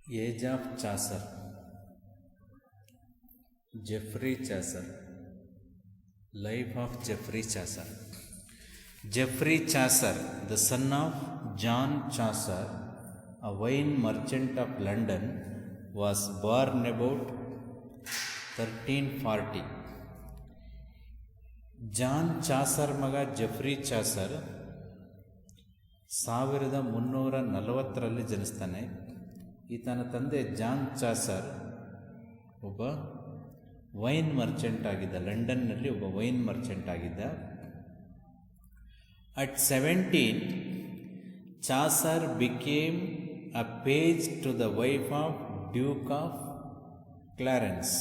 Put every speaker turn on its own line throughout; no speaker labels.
Age of Chaucer. Geoffrey Chaucer. Life of Geoffrey Chaucer. Geoffrey Chaucer, the son of John Chaucer, a wine merchant of London, was born about 1340. John Chaucer ಮಗ Geoffrey Chaucer 1340ರಲ್ಲಿ ಜನಿಸ್ತಾನೆ. ಈತನ ತಂದೆ John Chaucer ಒಬ್ಬ wine merchant ಆಗಿದ್ದ, ಲಂಡನ್ನಲ್ಲಿ ಒಬ್ಬ wine merchant ಆಗಿದ್ದ. At 17 Chaucer became a page to the wife of duke of Clarence.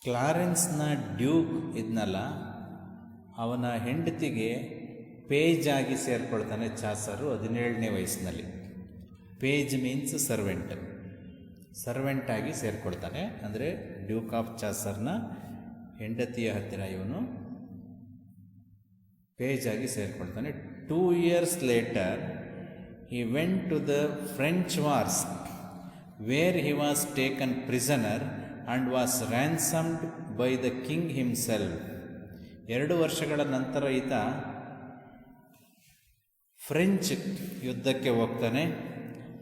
ಕ್ಲಾರೆನ್ಸ್ನ ಡ್ಯೂಕ್ ಇದ್ನಲ್ಲ, ಅವನ ಹೆಂಡತಿಗೆ ಪೇಜ್ ಆಗಿ ಸೇರ್ಕೊಳ್ತಾನೆ ಚಾಸರು 17ನೇ ವಯಸ್ಸಿನಲ್ಲಿ. ಪೇಜ್ ಮೀನ್ಸ್ ಸರ್ವೆಂಟ್ ಆಗಿ ಸೇರ್ಕೊಳ್ತಾನೆ. ಅಂದರೆ ಡ್ಯೂಕ್ ಆಫ್ ಚಾಸರ್ನ ಹೆಂಡತಿಯ ಹತ್ತಿರ ಇವನು ಪೇಜ್ ಆಗಿ ಸೇರ್ಕೊಳ್ತಾನೆ. 2 years later he went to the French wars where he was taken prisoner and was ransomed by the king himself. 2 ವರ್ಷಗಳ ನಂತರ ಈತ ಫ್ರೆಂಚ್ ಯುದ್ಧಕ್ಕೆ ಹೋಗ್ತಾನೆ.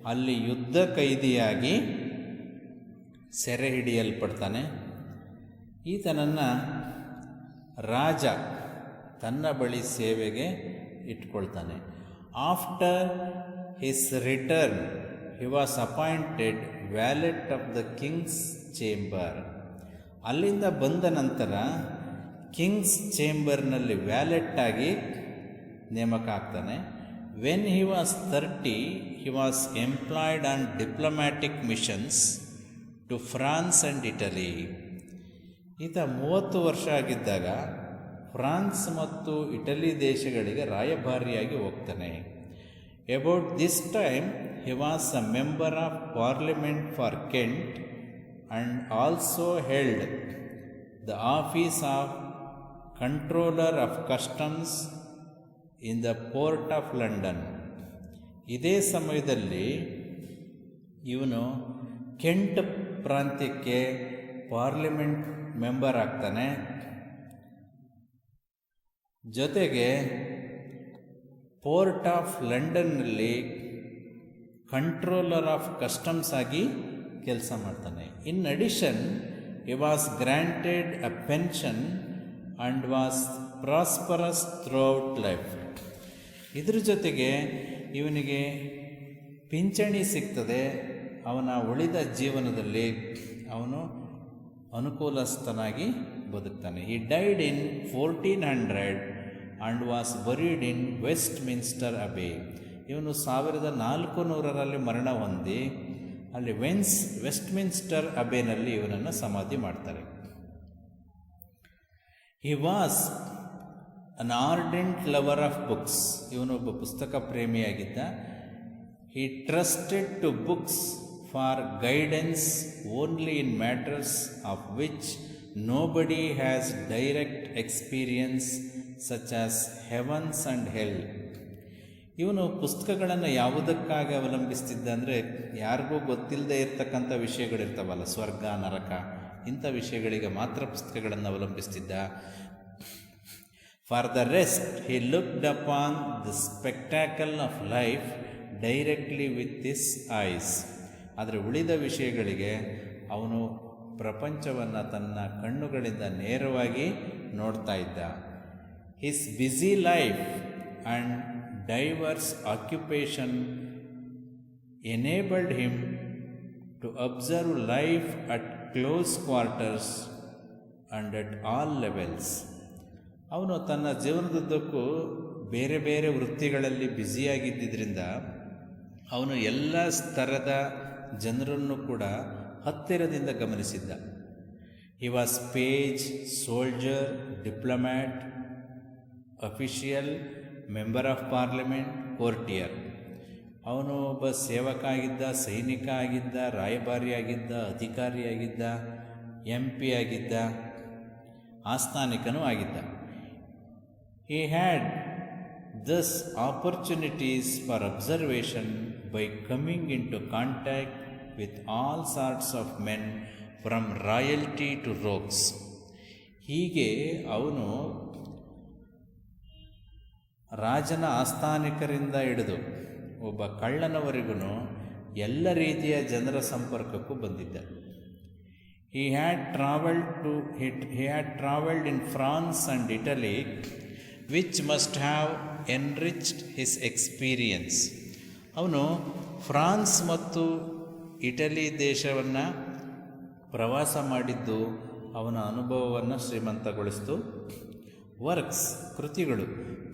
ಅಲ್ಲಿ ಯುದ್ಧ ಕೈದಿಯಾಗಿ ಸೆರೆ ಹಿಡಿಯಲ್ಪಡ್ತಾನೆ. ಈತನನ್ನು ರಾಜ ತನ್ನ ಬಳಿ ಸೇವೆಗೆ ಇಟ್ಕೊಳ್ತಾನೆ. After his return he was appointed valet of the king's chamber. ಅಲ್ಲಿಂದ ಬಂದ ನಂತರ ಕಿಂಗ್ಸ್ ಚೇಂಬರ್ನಲ್ಲಿ ವ್ಯಾಲೆಟ್ ಆಗಿ ನೇಮಕ ಆಗ್ತಾನೆ. When he was 30 he was employed on diplomatic missions to France and Italy. ಈತ 30 ವರ್ಷ ಆಗಿದ್ದಾಗ ಫ್ರಾನ್ಸ್ ಮತ್ತು ಇಟಲಿ ದೇಶಗಳಿಗೆ ರಾಯಭಾರಿಯಾಗಿ ಹೋಗ್ತಾನೆ. About this time he was a member of parliament for Kent and also held the office of controller of customs in the port of London. ಇದೇ ಸಮಯದಲ್ಲಿ ಇವನು ಕೆಂಟ್ ಪ್ರಾಂತ್ಯಕ್ಕೆ ಪಾರ್ಲಿಮೆಂಟ್ ಮೆಂಬರ್ ಆಗ್ತಾನೆ. ಜೊತೆಗೆ ಪೋರ್ಟ್ ಆಫ್ ಲಂಡನ್ನಲ್ಲಿ ಕಂಟ್ರೋಲರ್ ಆಫ್ ಕಸ್ಟಮ್ಸ್ ಆಗಿ ಕೆಲಸ ಮಾಡ್ತಾನೆ. In addition he was granted a pension and was prosperous throughout life. ಇದ್ರ ಜೊತೆಗೆ ಇವನಿಗೆ ಪಿಂಚಣಿ ಸಿಗ್ತದೆ. ಅವನ ಉಳಿದ ಜೀವನದಲ್ಲಿ ಅವನು ಅನುಕೂಲಸ್ಥನಾಗಿ ಬದುಕ್ತಾನೆ. He died in 1400 and was buried in Westminster abbey. ಇವನು 1400ರಲ್ಲಿ ಮರಣ ಹೊಂದಿ ಅಲ್ಲಿ ವೆಸ್ಟ್ ಮಿನ್ಸ್ಟರ್ ಅಬೇನಲ್ಲಿ ಇವನನ್ನು ಸಮಾಧಿ ಮಾಡ್ತಾರೆ. He was an ardent lover of books. ಇವನೊಬ್ಬ ಪುಸ್ತಕ ಪ್ರೇಮಿಯಾಗಿದ್ದ. He trusted to books for guidance only in matters of which nobody has direct experience such as heavens and hell. ಇವನು ಪುಸ್ತಕಗಳನ್ನು ಯಾವುದಕ್ಕಾಗಿ ಅವಲಂಬಿಸ್ತಿದ್ದ ಅಂದರೆ, ಯಾರಿಗೂ ಗೊತ್ತಿಲ್ಲದೆ ಇರತಕ್ಕಂಥ ವಿಷಯಗಳಿರ್ತಾವಲ್ಲ, ಸ್ವರ್ಗ ನರಕ, ಇಂಥ ವಿಷಯಗಳಿಗೆ ಮಾತ್ರ ಪುಸ್ತಕಗಳನ್ನು ಅವಲಂಬಿಸ್ತಿದ್ದ. For the rest he looked upon the spectacle of life directly with his eyes. ಆದರೆ ಉಳಿದ ವಿಷಯಗಳಿಗೆ ಅವನು ಪ್ರಪಂಚವನ್ನು ತನ್ನ ಕಣ್ಣುಗಳಿಂದ ನೇರವಾಗಿ ನೋಡ್ತಾ ಇದ್ದ. His busy life and diverse occupation enabled him to observe life at close quarters and at all levels. ಅವನು ತನ್ನ ಜೀವನದುದ್ದಕ್ಕೂ ಬೇರೆ ಬೇರೆ ವೃತ್ತಿಗಳಲ್ಲಿ ಬ್ಯುಸಿಯಾಗಿದ್ದರಿಂದ ಅವನು ಎಲ್ಲ ಸ್ತರದ ಜನರನ್ನು ಕೂಡ ಹತ್ತಿರದಿಂದ ಗಮನಿಸಿದ್ದ. He was page, soldier, diplomat, official, member of parliament, courtier. ಅವನು ಒಬ್ಬ ಸೇವಕ ಆಗಿದ್ದ, ಸೈನಿಕ ಆಗಿದ್ದ, ರಾಯಭಾರಿಯಾಗಿದ್ದ, ಅಧಿಕಾರಿಯಾಗಿದ್ದ, MP ಆಗಿದ್ದ, ಆಸ್ಥಾನಿಕನೂ ಆಗಿದ್ದ. He had thus opportunities for observation by coming into contact with all sorts of men from royalty to rogues. ಹೀಗೆ ಅವನು ರಾಜನ ಆಸ್ಥಾನಿಕರಿಂದ ಹಿಡಿದು ಒಬ್ಬ ಕಳ್ಳನವರೆಗೂ ಎಲ್ಲ ರೀತಿಯ ಜನರ ಸಂಪರ್ಕಕ್ಕೂ ಬಂದಿದ್ದ. He had traveled in France and Italy, which must have enriched his experience. ಅವನು ಫ್ರಾನ್ಸ್ ಮತ್ತು ಇಟಲಿ ದೇಶವನ್ನು ಪ್ರವಾಸ ಮಾಡಿದ್ದು ಅವನ ಅನುಭವವನ್ನು ಶ್ರೀಮಂತಗೊಳಿಸಿತು. ವರ್ಕ್ಸ್, ಕೃತಿಗಳು.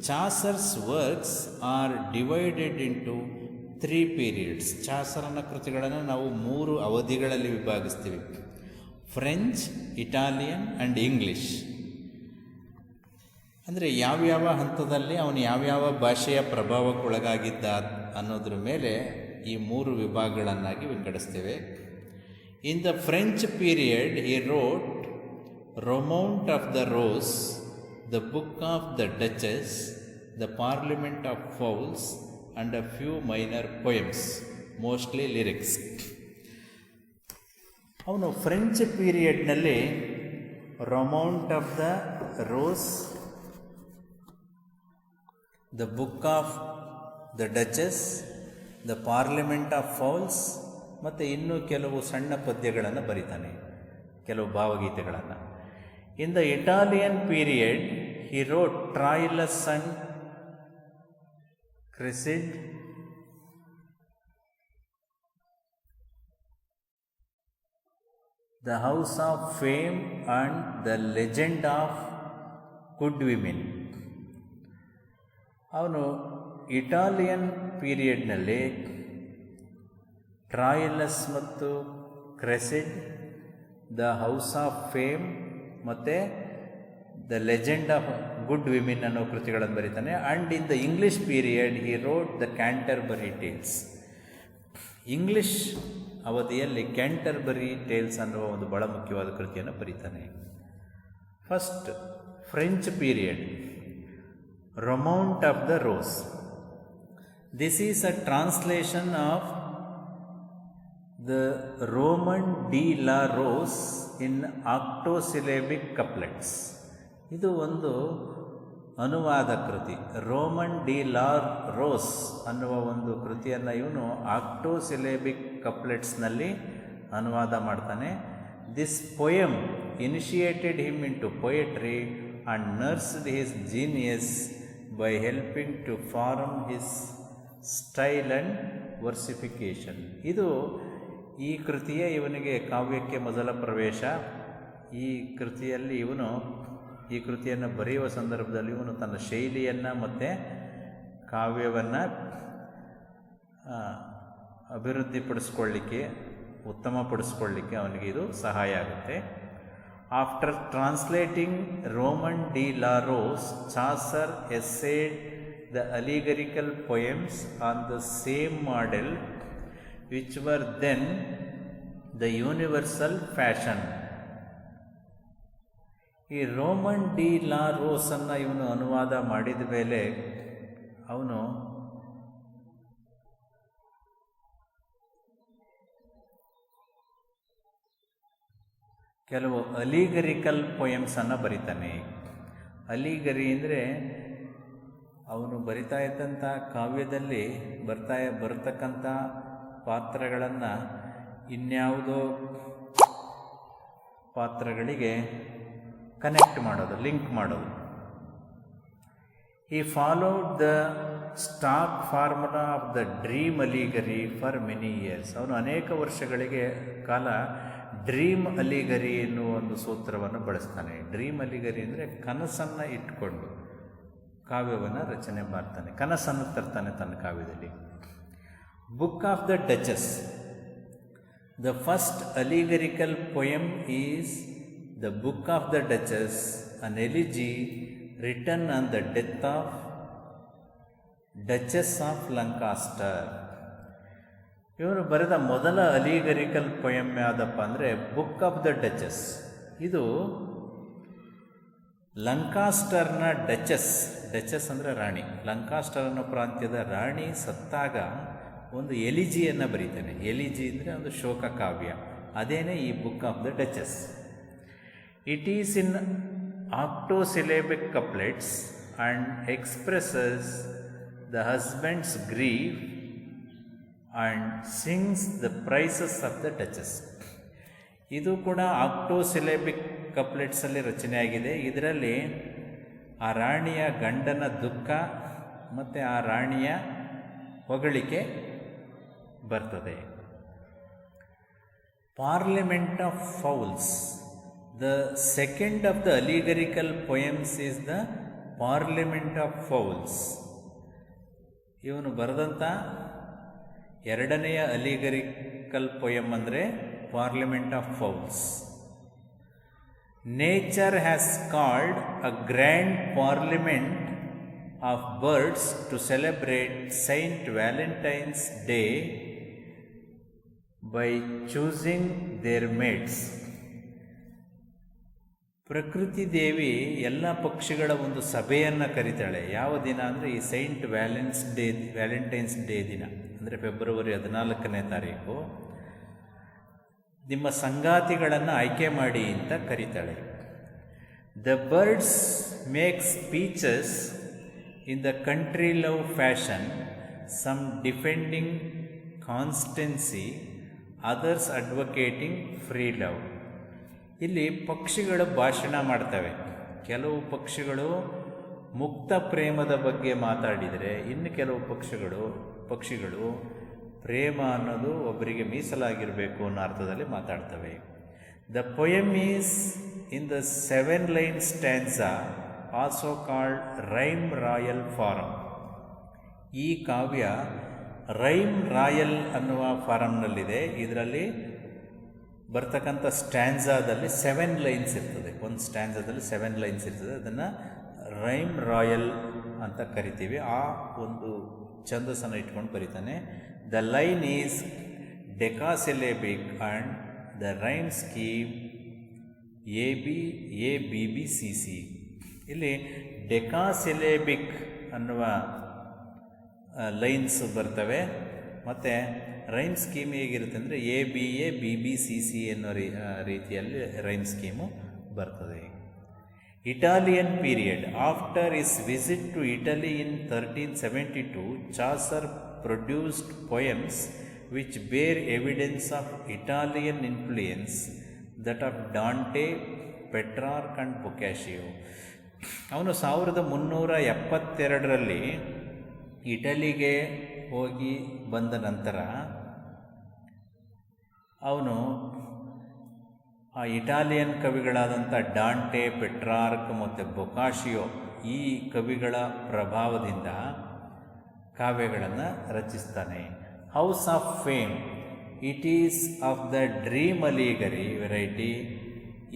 Chaucer's works are divided into 3 periods. ಚಾಸರನ ಕೃತಿಗಳನ್ನು ನಾವು 3 ಅವಧಿಗಳಲ್ಲಿ ವಿಭಾಗಿಸ್ತೀವಿ: ಫ್ರೆಂಚ್, ಇಟಾಲಿಯನ್ ಆ್ಯಂಡ್ ಇಂಗ್ಲಿಷ್. ಅಂದರೆ ಯಾವ್ಯಾವ ಹಂತದಲ್ಲಿ ಅವನು ಯಾವ್ಯಾವ ಭಾಷೆಯ ಪ್ರಭಾವಕ್ಕೊಳಗಾಗಿದ್ದ ಅನ್ನೋದ್ರ ಮೇಲೆ ಈ 3 ವಿಭಾಗಗಳನ್ನಾಗಿ ವಿಂಗಡಿಸ್ತೇವೆ. In the French period he wrote Romaunt of the Rose, the Book of the Duchess, the Parliament of Fowls and a few minor poems, mostly lyrics. ಅವನು ಫ್ರೆಂಚ್ ಪೀರಿಯಡ್ನಲ್ಲಿ Romaunt of the rose, the book of the duchess, the parliament of fowls ಮತ್ತು ಇನ್ನೂ ಕೆಲವು ಸಣ್ಣ ಪದ್ಯಗಳನ್ನು ಬರೀತಾನೆ, ಕೆಲವು ಭಾವಗೀತೆಗಳನ್ನು. In the Italian period he wrote Troilus and Cressida, The House of Fame and The Legend of Good Women. ಅವನು Italian ಪೀರಿಯಡ್ನಲ್ಲಿ ಟ್ರಾಯಲಸ್ ಮತ್ತು Cressid, the house of fame ಮತ್ತು the legend of good women ಅನ್ನೋ ಕೃತಿಗಳನ್ನು ಬರೀತಾನೆ. And in the English period he wrote the Canterbury tales. English ಅವಧಿಯಲ್ಲಿ Canterbury tales ಅನ್ನುವ ಒಂದು ಬಹಳ ಮುಖ್ಯವಾದ ಕೃತಿಯನ್ನು ಬರೀತಾನೆ. First French period, Romaunt of the rose. This is a translation of the Roman de la Rose in octosyllabic couplets. ಇದು ಒಂದು ಅನುವಾದ ಕೃತಿ. ರೋಮನ್ ಡಿ ಲಾ ರೋಸ್ ಅನ್ನುವ ಒಂದು ಕೃತಿಯನ್ನು ಇವನು ಆಕ್ಟೋಸಿಲೆಬಿಕ್ ಕಪ್ಲೆಟ್ಸ್ನಲ್ಲಿ ಅನುವಾದ ಮಾಡ್ತಾನೆ. This poem initiated him into poetry and nursed his genius by helping to form his style and versification. ಇದು ಈ ಕೃತಿಯೇ ಇವನಿಗೆ ಕಾವ್ಯಕ್ಕೆ ಮೊದಲ ಪ್ರವೇಶ. ಈ ಕೃತಿಯಲ್ಲಿ ಇವನು ಈ ಕೃತಿಯನ್ನು ಬರೆಯುವ ಸಂದರ್ಭದಲ್ಲಿ ಇವನು ತನ್ನ ಶೈಲಿಯನ್ನು ಮತ್ತು ಕಾವ್ಯವನ್ನು ಅಭಿವೃದ್ಧಿಪಡಿಸ್ಕೊಳ್ಳಿಕ್ಕೆ, ಉತ್ತಮಪಡಿಸ್ಕೊಳ್ಳಿಕ್ಕೆ ಅವನಿಗೆ ಇದು ಸಹಾಯ ಆಗುತ್ತೆ. After translating Roman de la Rose, Chaucer essayed the allegorical poems on the same model which were then the universal fashion. ಈ ರೋಮನ್ ಡಿ ಲಾ ರೋಸನ್ನು ಇವನು ಅನುವಾದ ಮಾಡಿದ ಮೇಲೆ ಅವನು ಕೆಲವು ಅಲಿಗರಿಕಲ್ ಪೊಯಮ್ಸನ್ನು ಬರಿತಾನೆ. ಅಲಿಗರಿ ಅಂದರೆ ಅವನು ಬರಿತಾ ಇದ್ದಂಥ ಕಾವ್ಯದಲ್ಲಿ ಬರ್ತಕ್ಕಂಥ ಪಾತ್ರಗಳನ್ನು ಇನ್ಯಾವುದೋ ಪಾತ್ರಗಳಿಗೆ ಕನೆಕ್ಟ್ ಮಾಡೋದು, ಲಿಂಕ್ ಮಾಡೋದು. ಈ followed the stock formula of the dream allegory for many years. ಅವನು ಅನೇಕ ವರ್ಷಗಳಿಗೆ ಕಾಲ ಡ್ರೀಮ್ ಅಲಿಗರಿ ಎನ್ನುವ ಒಂದು ಸೂತ್ರವನ್ನು ಬಳಸ್ತಾನೆ. ಡ್ರೀಮ್ ಅಲಿಗರಿ ಅಂದರೆ ಕನಸನ್ನು ಇಟ್ಕೊಂಡು ಕಾವ್ಯವನ್ನು ರಚನೆ ಮಾಡ್ತಾನೆ, ಕನಸನ್ನು ತರ್ತಾನೆ ತನ್ನ ಕಾವ್ಯದಲ್ಲಿ. Book of the duchess. The first allegorical poem is the book of the duchess, an elegy written on the death of duchess of Lancaster. ಇವರು ಬರೆದ ಮೊದಲ ಅಲಿಗರಿಕಲ್ ಪೊಯಮ್ ಯಾವುದಪ್ಪ ಅಂದರೆ ಬುಕ್ ಆಫ್ ದ ಡಚಸ್. ಇದು ಲಂಕಾಸ್ಟರ್ನ ಡಚಸ್ ಅಂದರೆ ರಾಣಿ, ಲಂಕಾಸ್ಟರ್ ಅನ್ನೋ ಪ್ರಾಂತ್ಯದ ರಾಣಿ ಸತ್ತಾಗ ಒಂದು ಎಲಿಜಿಯನ್ನು ಬರೀತಾನೆ. ಎಲಿಜಿ ಅಂದರೆ ಒಂದು ಶೋಕ ಕಾವ್ಯ. ಅದೇನೇ ಈ book of the duchess. It is in octosyllabic couplets and expresses the husband's grief and sings the praises of the duchess. ಇದು ಕೂಡ ಆಕ್ಟೋಸಿಲೇಬಿಕ್ ಕಪ್ಲೆಟ್ಸಲ್ಲಿ ರಚನೆಯಾಗಿದೆ. ಇದರಲ್ಲಿ ಆ ರಾಣಿಯ ಗಂಡನ ದುಃಖ ಮತ್ತು ಆ ರಾಣಿಯ ಹೊಗಳಿಕೆ ಬರ್ತದೆ. Parliament of fowls. The second of the allegorical poems is the parliament of fowls. ಇವನು ಬರೆದಂಥ ಎರಡನೆಯ ಅಲಿಗರಿಕಲ್ ಪೊಯಮ್ ಅಂದರೆ parliament of fowls. Nature has called a grand parliament of birds to celebrate Saint Valentine's Day by choosing their mates. ಪ್ರಕೃತಿ ದೇವಿ ಎಲ್ಲ ಪಕ್ಷಿಗಳ ಒಂದು ಸಭೆಯನ್ನು ಕರೀತಾಳೆ. ಯಾವ ದಿನ ಅಂದರೆ ಈ ಸೈಂಟ್ ವ್ಯಾಲೆಂಟೈನ್ಸ್ ಡೇ ದಿನ, ಅಂದರೆ ಫೆಬ್ರವರಿ 14ನೇ ತಾರೀಕು. ನಿಮ್ಮ ಸಂಗಾತಿಗಳನ್ನು ಆಯ್ಕೆ ಮಾಡಿ ಅಂತ ಕರೀತಾಳೆ. The birds make speeches in the country love fashion, some defending constancy, others advocating free love. ಇಲ್ಲಿ ಪಕ್ಷಿಗಳು ಭಾಷಣ ಮಾಡ್ತವೆ. ಕೆಲವು ಪಕ್ಷಿಗಳು ಮುಕ್ತ ಪ್ರೇಮದ ಬಗ್ಗೆ ಮಾತಾಡಿದರೆ, ಇನ್ನು ಕೆಲವು ಪಕ್ಷಿಗಳು ಪ್ರೇಮ ಅನ್ನೋದು ಒಬ್ಬರಿಗೆ ಮೀಸಲಾಗಿರಬೇಕು ಅನ್ನೋ ಅರ್ಥದಲ್ಲಿ ಮಾತಾಡ್ತವೆ. The poem is in the 7-line stanza, also called rhyme royal form. ಈ ಕಾವ್ಯ ರೈಮ್ ರಾಯಲ್ ಅನ್ನುವ ಫಾರಮ್ನಲ್ಲಿದೆ. ಇದರಲ್ಲಿ ಬರ್ತಕ್ಕಂಥ ಸ್ಟ್ಯಾನ್ಸಾದಲ್ಲಿ 7 lines ಇರ್ತದೆ. ಒಂದು ಸ್ಟ್ಯಾನ್ಸಾದಲ್ಲಿ 7 lines ಇರ್ತದೆ. ಅದನ್ನು ರೈಮ್ ರಾಯಲ್ ಅಂತ ಕರಿತೀವಿ. ಆ ಒಂದು ಛಂದಸ್ಸನ್ನು ಇಟ್ಕೊಂಡು ಬರೀತಾನೆ. The line is decasyllabic and the rhyme scheme ABBCC. ಇಲ್ಲಿ ಡೆಕಾಸಿಲೇಬಿಕ್ ಅನ್ನುವ ಲೈನ್ಸ್ ಬರ್ತವೆ. ಮತ್ತು ರೈಮ್ ಸ್ಕೀಮ್ ಹೇಗಿರುತ್ತೆ ಅಂದರೆ ABBCC ಅನ್ನೋ ರೀತಿಯಲ್ಲಿ ರೈಮ್ ಸ್ಕೀಮು ಬರ್ತದೆ. Italian period. After his visit to Italy in 1372, Chaucer produced poems which bear evidence of Italian influence, that of Dante, Petrarch and Boccaccio. ಅವನು 1372ರಲ್ಲಿ ಇಟಲಿಗೆ ಹೋಗಿ ಬಂದ ನಂತರ ಅವನು ಆ ಇಟಾಲಿಯನ್ ಕವಿಗಳಾದಂಥ ಡಾಂಟೆ, ಪೆಟ್ರಾರ್ಕ್ ಮತ್ತು ಬೊಕಾಶಿಯೋ ಈ ಕವಿಗಳ ಪ್ರಭಾವದಿಂದ ಕಾವ್ಯಗಳನ್ನು ರಚಿಸ್ತಾನೆ. House of fame. It is of the dream allegory variety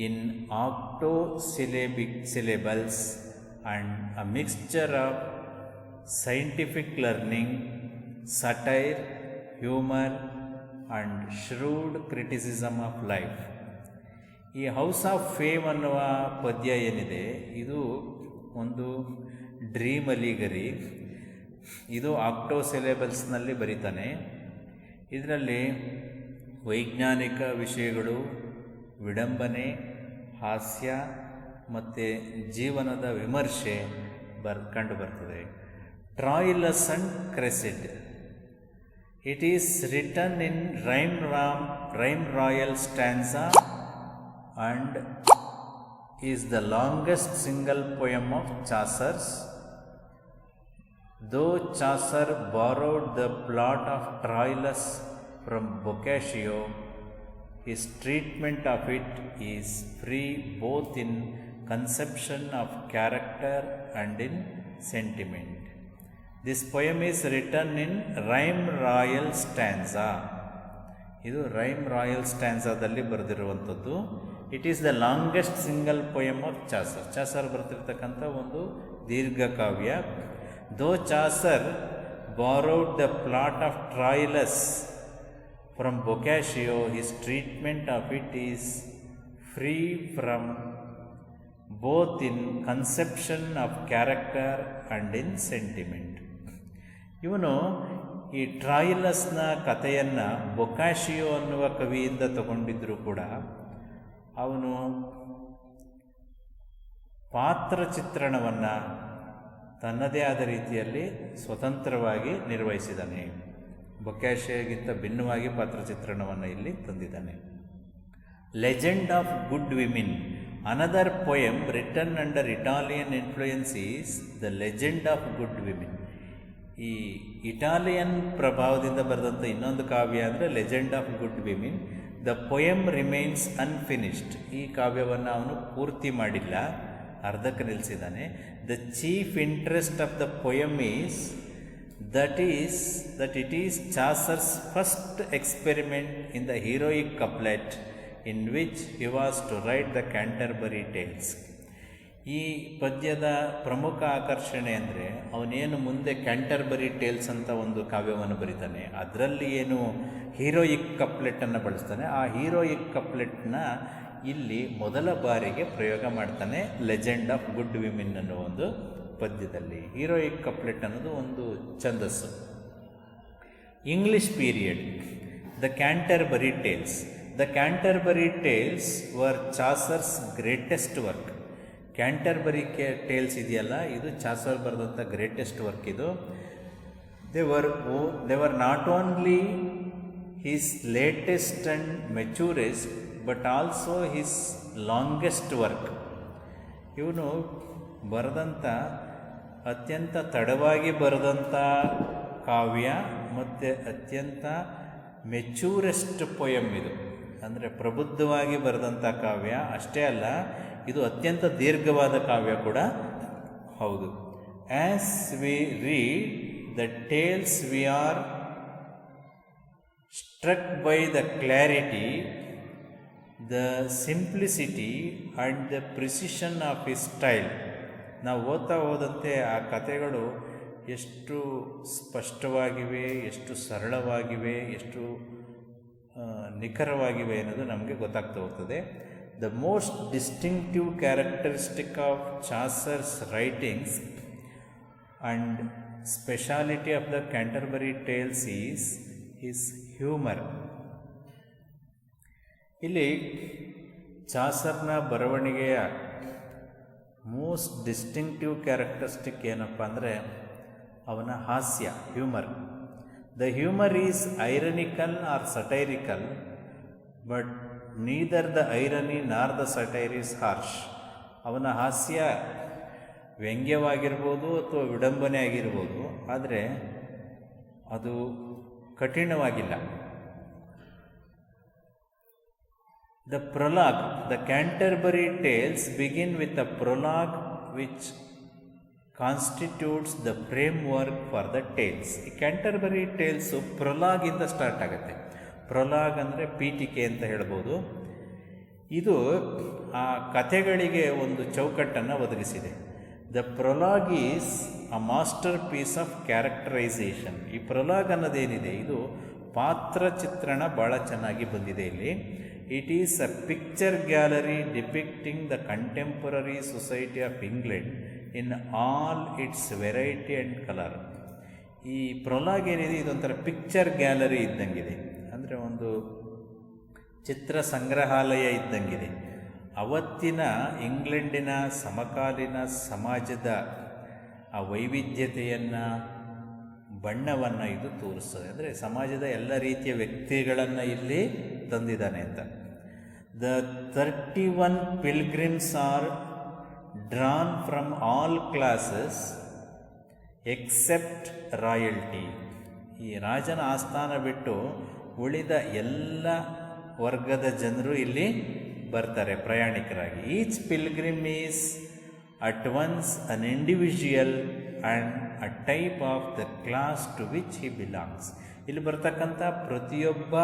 in octosyllables and a mixture of scientific learning, satire, humour and shrewd criticism of life. ಈ ಹೌಸ್ ಆಫ್ ಫೇಮ್ ಅನ್ನುವ ಪದ್ಯ ಏನಿದೆ, ಇದು ಒಂದು ಡ್ರೀಮ್ ಅಲಿಗರಿ. ಇದು ಆಕ್ಟೋಸಿಲೇಬಲ್ಸ್ನಲ್ಲಿ ಬರೀತಾನೆ. ಇದರಲ್ಲಿ ವೈಜ್ಞಾನಿಕ ವಿಷಯಗಳು, ವಿಡಂಬನೆ, ಹಾಸ್ಯ ಮತ್ತು ಜೀವನದ ವಿಮರ್ಶೆ ಕಂಡುಬರ್ತದೆ. Troilus and Cressid. It is written in rhyme royal stanza and is the longest single poem of Chaucer's. Though Chaucer borrowed the plot of Troilus from Boccaccio, his treatment of it is free both in conception of character and in sentiment. This poem is written in rhyme royal stanza. ಇದು ರೈಮ್ ರಾಯಲ್ ಸ್ಟ್ಯಾನ್ಸಾದಲ್ಲಿ ಬರೆದಿರುವಂಥದ್ದು. It is the longest single poem of Chaucer. Chaucer ಬರೆದಿರ್ತಕ್ಕಂಥ ಒಂದು ದೀರ್ಘಕಾವ್ಯ. Though Chaucer borrowed the plot of Troilus from Boccaccio, his treatment of it is free from both in conception of character and in sentiment. ಇವನು ಈ ಟ್ರಾಯಿಲಸ್ನ ಕಥೆಯನ್ನು ಬೊಕಾಶಿಯೋ ಅನ್ನುವ ಕವಿಯಿಂದ ತಗೊಂಡಿದ್ದರೂ ಕೂಡ ಅವನು ಪಾತ್ರ ಚಿತ್ರಣವನ್ನು ತನ್ನದೇ ಆದ ರೀತಿಯಲ್ಲಿ ಸ್ವತಂತ್ರವಾಗಿ ನಿರ್ವಹಿಸಿದ್ದಾನೆ. ಬೊಕಾಶಿಯೋಗಿಂತ ಭಿನ್ನವಾಗಿ ಪಾತ್ರ ಚಿತ್ರಣವನ್ನು ಇಲ್ಲಿ ತಂದಿದ್ದಾನೆ. Legend of good women, another poem written under Italian influence is the legend of good women. ಈ ಇಟಾಲಿಯನ್ ಪ್ರಭಾವದಿಂದ ಬರೆದಂಥ ಇನ್ನೊಂದು ಕಾವ್ಯ ಅಂದರೆ legend of good women. The poem remains unfinished. ಈ ಕಾವ್ಯವನ್ನು ಅವನು ಪೂರ್ತಿ ಮಾಡಿಲ್ಲ, ಅರ್ಧಕ್ಕೆ ನಿಲ್ಲಿಸಿದ್ದಾನೆ. The chief interest of the poem is that it is Chaucer's first experiment in the heroic couplet in which he was to write the Canterbury Tales. ಈ ಪದ್ಯದ ಪ್ರಮುಖ ಆಕರ್ಷಣೆ ಅಂದರೆ ಅವನೇನು ಮುಂದೆ ಕ್ಯಾಂಟರ್ಬರಿ ಟೇಲ್ಸ್ ಅಂತ ಒಂದು ಕಾವ್ಯವನ್ನು ಬರೀತಾನೆ, ಅದರಲ್ಲಿ ಏನು ಹೀರೋಯಿಕ್ ಕಪ್ಲೆಟನ್ನು ಬಳಸ್ತಾನೆ, ಆ ಹೀರೋಯಿಕ್ ಕಪ್ಲೆಟ್ನ ಇಲ್ಲಿ ಮೊದಲ ಬಾರಿಗೆ ಪ್ರಯೋಗ ಮಾಡ್ತಾನೆ ಲೆಜೆಂಡ್ ಆಫ್ ಗುಡ್ ವಿಮೆನ್ ಅನ್ನೋ ಒಂದು ಪದ್ಯದಲ್ಲಿ. ಹೀರೋಯಿಕ್ ಕಪ್ಲೆಟ್ ಅನ್ನೋದು ಒಂದು ಛಂದಸ್ಸು. English period, the Canterbury tales. The Canterbury tales were Chaucer's greatest work. Canterbury tales ಇದೆಯಲ್ಲ, ಇದು ಚಾಸರ್ ಬರೆದಂಥ ಗ್ರೇಟೆಸ್ಟ್ ವರ್ಕ್ ಇದು. They were not only his latest and maturest but also his longest work. ಇವನು ಬರೆದಂಥ ಅತ್ಯಂತ ತಡವಾಗಿ ಬರೆದಂಥ ಕಾವ್ಯ ಮತ್ತು ಅತ್ಯಂತ ಮೆಚೂರೆಸ್ಟ್ ಪೊಯಮ್ ಇದು. ಅಂದರೆ ಪ್ರಬುದ್ಧವಾಗಿ ಬರೆದಂಥ ಕಾವ್ಯ ಅಷ್ಟೇ ಅಲ್ಲ, ಇದು ಅತ್ಯಂತ ದೀರ್ಘವಾದ ಕಾವ್ಯ ಕೂಡ ಹೌದು. As we read the tales we are struck by the clarity, the simplicity and the precision of his style. ನಾವು ಓದ್ತಾ ಹೋದಂತೆ ಆ ಕಥೆಗಳು ಎಷ್ಟು ಸ್ಪಷ್ಟವಾಗಿವೆ, ಎಷ್ಟು ಸರಳವಾಗಿವೆ, ಎಷ್ಟು ನಿಖರವಾಗಿವೆ ಅನ್ನೋದು ನಮಗೆ ಗೊತ್ತಾಗ್ತಾ ಹೋಗ್ತದೆ. The most distinctive characteristic of Chaucer's writings and speciality of the Canterbury tales is his humour. ಇಲ್ಲಿ ಚಾಸರ್ನ ಬರವಣಿಗೆಯ ಮೋಸ್ಟ್ ಡಿಸ್ಟಿಂಕ್ಟಿವ್ ಕ್ಯಾರೆಕ್ಟರಿಸ್ಟಿಕ್ ಏನಪ್ಪ ಅಂದರೆ ಅವನ ಹಾಸ್ಯ, humour. The humour is ironical or satirical, but neither the irony nor the satire is harsh. ಅವನ ಹಾಸ್ಯ ವ್ಯಂಗ್ಯವಾಗಿರ್ಬೋದು ಅಥವಾ ವಿಡಂಬನೆ ಆಗಿರ್ಬೋದು, ಆದರೆ ಅದು ಕಠಿಣವಾಗಿಲ್ಲ. The prologue, the Canterbury Tales begin with a prologue which constitutes the framework for the tales. ಈ ಕ್ಯಾಂಟರ್ಬರಿ ಟೇಲ್ಸು ಪ್ರೊಲಾಗಿಂದ ಸ್ಟಾರ್ಟ್ ಆಗುತ್ತೆ. ಪ್ರೊಲಾಗ್ ಅಂದರೆ ಪೀಠಿಕೆ ಅಂತ ಹೇಳ್ಬೋದು. ಇದು ಆ ಕಥೆಗಳಿಗೆ ಒಂದು ಚೌಕಟ್ಟನ್ನು ಒದಗಿಸಿದೆ. The prologue is a masterpiece of characterisation. ಈ ಪ್ರೊಲಾಗ್ ಅನ್ನೋದೇನಿದೆ, ಇದು ಪಾತ್ರ ಚಿತ್ರಣ ಭಾಳ ಚೆನ್ನಾಗಿ ಬಂದಿದೆ ಇಲ್ಲಿ. It is a picture gallery depicting the contemporary society of England in all its variety and color. ಈ ಪ್ರೊಲಾಗ್ ಏನಿದೆ, ಇದೊಂಥರ ಪಿಕ್ಚರ್ ಗ್ಯಾಲರಿ ಇದ್ದಂಗಿದೆ, ಅಂದರೆ ಒಂದು ಚಿತ್ರ ಸಂಗ್ರಹಾಲಯ ಇದ್ದಂಗಿದೆ. ಅವತ್ತಿನ ಇಂಗ್ಲೆಂಡಿನ ಸಮಕಾಲೀನ ಸಮಾಜದ ಆ ವೈವಿಧ್ಯತೆಯನ್ನು, ಬಣ್ಣವನ್ನು ಇದು ತೋರಿಸ್ತದೆ. ಅಂದರೆ ಸಮಾಜದ ಎಲ್ಲ ರೀತಿಯ ವ್ಯಕ್ತಿಗಳನ್ನು ಇಲ್ಲಿ ತಂದಿದ್ದಾನೆ ಅಂತ. The 31 pilgrims are drawn from all classes except royalty. ಈ ರಾಜನ ಆಸ್ಥಾನ ಬಿಟ್ಟು ಉಳಿದ ಎಲ್ಲ ವರ್ಗದ ಜನರು ಇಲ್ಲಿ ಬರ್ತಾರೆ ಪ್ರಯಾಣಿಕರಾಗಿ. Each pilgrim is at once an individual and a type of the class to which he belongs. ಇಲ್ಲಿ ಬರ್ತಕ್ಕಂಥ ಪ್ರತಿಯೊಬ್ಬ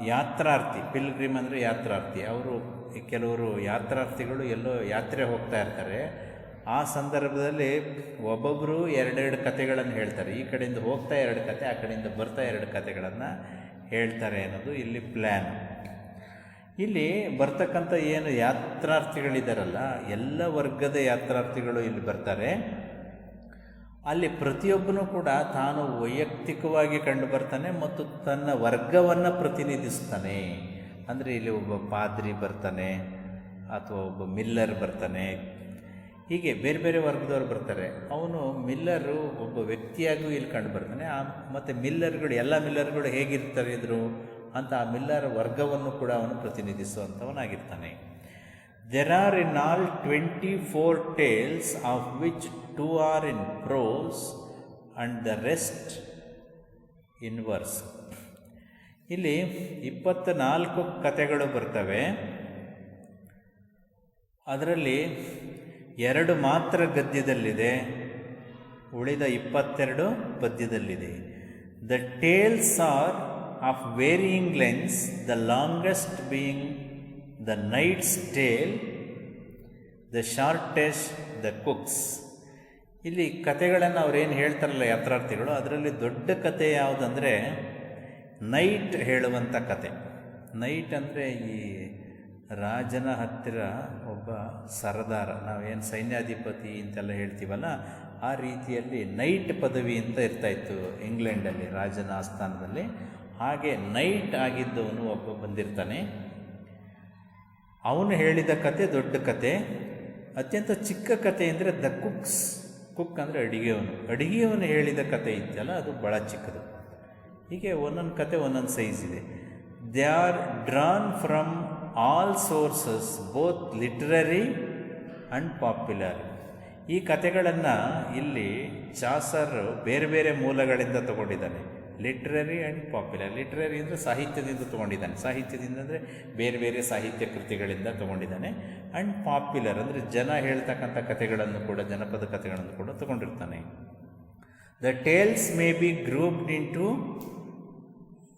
ಯಾತ್ರಾರ್ಥಿ, ಪಿಲ್ಗ್ರಿಮ್ ಅಂದರೆ ಯಾತ್ರಾರ್ಥಿ, ಅವರು ಕೆಲವರು ಯಾತ್ರಾರ್ಥಿಗಳು ಎಲ್ಲೋ ಯಾತ್ರೆ ಹೋಗ್ತಾ ಇರ್ತಾರೆ. ಆ ಸಂದರ್ಭದಲ್ಲಿ ಒಬ್ಬೊಬ್ಬರು ಎರಡೆರಡು ಕಥೆಗಳನ್ನು ಹೇಳ್ತಾರೆ. ಈ ಕಡೆಯಿಂದ ಹೋಗ್ತಾ ಎರಡು ಕತೆ, ಆ ಕಡೆಯಿಂದ ಬರ್ತಾ ಎರಡು ಕಥೆಗಳನ್ನು ಹೇಳ್ತಾರೆ ಅನ್ನೋದು ಇಲ್ಲಿ ಪ್ಲ್ಯಾನ್. ಇಲ್ಲಿ ಬರ್ತಕ್ಕಂಥ ಏನು ಯಾತ್ರಾರ್ಥಿಗಳಿದ್ದಾರಲ್ಲ, ಎಲ್ಲ ವರ್ಗದ ಯಾತ್ರಾರ್ಥಿಗಳು ಇಲ್ಲಿ ಬರ್ತಾರೆ. ಅಲ್ಲಿ ಪ್ರತಿಯೊಬ್ಬನೂ ಕೂಡ ತಾನು ವೈಯಕ್ತಿಕವಾಗಿ ಕಂಡು ಬರ್ತಾನೆ ಮತ್ತು ತನ್ನ ವರ್ಗವನ್ನು ಪ್ರತಿನಿಧಿಸ್ತಾನೆ. ಅಂದರೆ ಇಲ್ಲಿ ಒಬ್ಬ ಪಾದ್ರಿ ಬರ್ತಾನೆ, ಅಥವಾ ಒಬ್ಬ ಮಿಲ್ಲರ್ ಬರ್ತಾನೆ, ಹೀಗೆ ಬೇರೆ ಬೇರೆ ವರ್ಗದವ್ರು ಬರ್ತಾರೆ. ಅವನು ಮಿಲ್ಲರು ಒಬ್ಬ ವ್ಯಕ್ತಿಯಾಗೂ ಇಲ್ಲಿ ಕಂಡು ಬರ್ತಾನೆ. ಮತ್ತು ಮಿಲ್ಲರ್ಗಳು, ಎಲ್ಲ ಮಿಲ್ಲರ್ಗಳು ಹೇಗಿರ್ತಾರೆ ಇದ್ರು ಅಂತ ಆ ಮಿಲ್ಲರ್ ವರ್ಗವನ್ನು ಕೂಡ ಅವನು ಪ್ರತಿನಿಧಿಸುವಂಥವನಾಗಿರ್ತಾನೆ. There are in all 24 tales, of which 2 are in prose and the rest in verse. ಇಲ್ಲಿ 24 ಕಥೆಗಳು ಬರ್ತವೆ. ಅದರಲ್ಲಿ 2 ಮಾತ್ರ ಗದ್ಯದಲ್ಲಿದೆ, ಉಳಿದ 22 ಪದ್ಯದಲ್ಲಿದೆ. The tales are of varying lengths, the longest being the Knight's Tale, the shortest the Cook's. ಇಲ್ಲಿ ಕಥೆಗಳನ್ನು ಅವ್ರೇನು ಹೇಳ್ತಾರಲ್ಲ ಯಾತ್ರಾರ್ಥಿಗಳು, ಅದರಲ್ಲಿ ದೊಡ್ಡ ಕಥೆ ಯಾವುದಂದರೆ ನೈಟ್ ಹೇಳುವಂಥ ಕತೆ. ನೈಟ್ ಅಂದರೆ ಈ ರಾಜನ ಹತ್ತಿರ ಒಬ್ಬ ಸರದಾರ, ನಾವೇನು ಸೈನ್ಯಾಧಿಪತಿ ಅಂತೆಲ್ಲ ಹೇಳ್ತೀವಲ್ಲ, ಆ ರೀತಿಯಲ್ಲಿ ನೈಟ್ ಪದವಿ ಅಂತ ಇರ್ತಾಯಿತ್ತು ಇಂಗ್ಲೆಂಡಲ್ಲಿ, ರಾಜನ ಆಸ್ಥಾನದಲ್ಲಿ. ಹಾಗೆ ನೈಟ್ ಆಗಿದ್ದವನು ಒಬ್ಬ ಬಂದಿರ್ತಾನೆ. ಅವನು ಹೇಳಿದ ಕತೆ ದೊಡ್ಡ ಕತೆ. ಅತ್ಯಂತ ಚಿಕ್ಕ ಕತೆ ಅಂದರೆ ದ ಕುಕ್ಸ್. ಕುಕ್ ಅಂದರೆ ಅಡಿಗೆಯವನು ಹೇಳಿದ ಕತೆ ಇದೆಯಲ್ಲ, ಅದು ಭಾಳ ಚಿಕ್ಕದು. ಹೀಗೆ ಒಂದೊಂದು ಕತೆ ಒಂದೊಂದು ಸೈಜ್ ಇದೆ. They are drawn from all sources, both literary and popular. ಈ ಕತೆಗಳನ್ನು ಇಲ್ಲಿ ಚಾಸರ್ ಬೇರೆ ಬೇರೆ ಮೂಲಗಳಿಂದ ತಗೊಂಡಿದ್ದಾನೆ. Literary and popular. ಲಿಟ್ರರಿ ಅಂದರೆ ಸಾಹಿತ್ಯದಿಂದ ತೊಗೊಂಡಿದ್ದಾನೆ, ಸಾಹಿತ್ಯದಿಂದ ಅಂದರೆ ಬೇರೆ ಬೇರೆ ಸಾಹಿತ್ಯ ಕೃತಿಗಳಿಂದ ತೊಗೊಂಡಿದ್ದಾನೆ. ಆ್ಯಂಡ್ ಪಾಪ್ಯುಲರ್ ಅಂದರೆ ಜನ ಹೇಳ್ತಕ್ಕಂಥ ಕಥೆಗಳನ್ನು ಕೂಡ, ಜನಪದ ಕಥೆಗಳನ್ನು ಕೂಡ ತೊಗೊಂಡಿರ್ತಾನೆ. The tales may be grouped into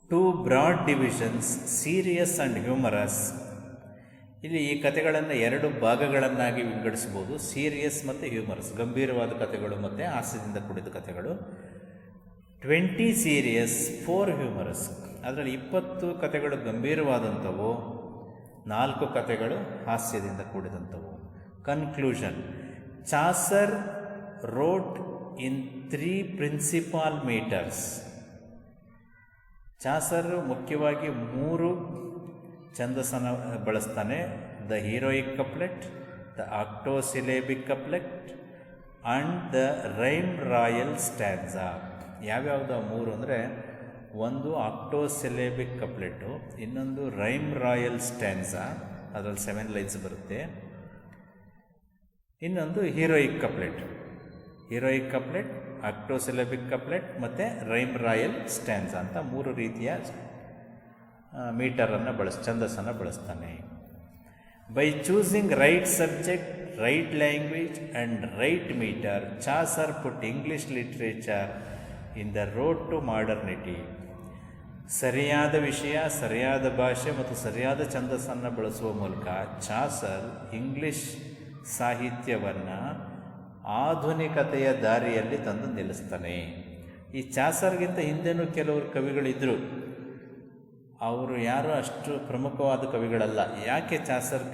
2 broad divisions, serious and humorous. ಇಲ್ಲಿ ಈ ಕಥೆಗಳನ್ನು 2 ಭಾಗಗಳನ್ನಾಗಿ ವಿಂಗಡಿಸ್ಬೋದು, ಸೀರಿಯಸ್ ಮತ್ತು ಹ್ಯೂಮರಸ್, ಗಂಭೀರವಾದ ಕಥೆಗಳು ಮತ್ತು ಹಾಸ್ಯದಿಂದ ಕೂಡಿದ ಕಥೆಗಳು. 20 ಸೀರಿಯಸ್, 4 ಹ್ಯೂಮರಸ್. ಅದರಲ್ಲಿ 20 ಕಥೆಗಳು ಗಂಭೀರವಾದಂಥವು, 4 ಕಥೆಗಳು ಹಾಸ್ಯದಿಂದ ಕೂಡಿದಂಥವು. Conclusion: Chaucer wrote in 3 principal metres. Chaucer ಮುಖ್ಯವಾಗಿ 3 ಛಂದಸ್ಸನ್ನು ಬಳಸ್ತಾನೆ. The heroic couplet, the octosyllabic couplet and the rhyme royal stanza. ಯಾವ್ಯಾವುದು 3 ಅಂದರೆ, ಒಂದು ಆಕ್ಟೋಸಿಲೇಬಿಕ್ ಕಪ್ಲೆಟು, ಇನ್ನೊಂದು ರೈಮ್ ರಾಯಲ್ ಸ್ಟ್ಯಾನ್ಸಾ, ಅದರಲ್ಲಿ 7 ಲೈನ್ಸ್ ಬರುತ್ತೆ, ಇನ್ನೊಂದು ಹೀರೋಯಿಕ್ ಕಪ್ಲೆಟ್. ಹೀರೋಯಿಕ್ ಕಪ್ಲೆಟ್, ಆಕ್ಟೋಸಿಲೇಬಿಕ್ ಕಪ್ಲೆಟ್ ಮತ್ತು ರೈಮ್ ರಾಯಲ್ ಸ್ಟ್ಯಾನ್ಸಾ ಅಂತ 3 ರೀತಿಯ ಮೀಟರನ್ನು ಛಂದಸ್ಸನ್ನು ಬಳಸ್ತಾನೆ. By choosing right subject, right language and right metre, Chaucer put English literature in the road to modernity. ಸರಿಯಾದ ವಿಷಯ, ಸರಿಯಾದ ಭಾಷೆ ಮತ್ತು ಸರಿಯಾದ ಛಂದಸ್ಸನ್ನು ಬಳಸುವ ಮೂಲಕ ಚಾಸರ್ ಇಂಗ್ಲಿಷ್ ಸಾಹಿತ್ಯವನ್ನು ಆಧುನಿಕತೆಯ ದಾರಿಯಲ್ಲಿ ತಂದು ನಿಲ್ಲಿಸ್ತಾನೆ. ಈ ಚಾಸರ್ಗಿಂತ ಹಿಂದೆನೂ ಕೆಲವರು ಕವಿಗಳಿದ್ದರು, ಅವರು ಯಾರೂ ಅಷ್ಟು ಪ್ರಮುಖವಾದ ಕವಿಗಳಲ್ಲ. ಯಾಕೆ ಚಾಸರ್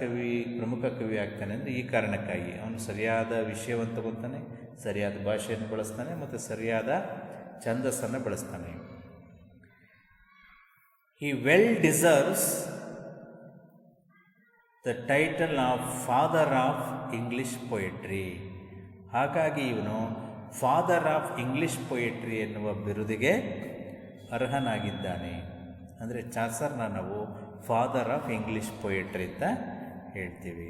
ಪ್ರಮುಖ ಕವಿ ಆಗ್ತಾನೆ ಅಂದರೆ ಈ ಕಾರಣಕ್ಕಾಗಿ. ಅವನು ಸರಿಯಾದ ವಿಷಯವನ್ನು ತಗೊತಾನೆ, ಸರಿಯಾದ ಭಾಷೆಯನ್ನು ಬಳಸ್ತಾನೆ ಮತ್ತು ಸರಿಯಾದ ಛಂದಸ್ಸನ್ನು ಬಳಸ್ತಾನೆ. He well deserves the title of father of English poetry. ಹಾಗಾಗಿ ಇವನು ಫಾದರ್ ಆಫ್ ಇಂಗ್ಲಿಷ್ ಪೊಯೆಟ್ರಿ ಎನ್ನುವ ಬಿರುದಿಗೆ ಅರ್ಹನಾಗಿದ್ದಾನೆ. ಅಂದರೆ ಚಾಸರ್ನ ನಾವು ಫಾದರ್ ಆಫ್ ಇಂಗ್ಲಿಷ್ ಪೊಯೆಟ್ರಿ ಅಂತ ಹೇಳ್ತೀವಿ.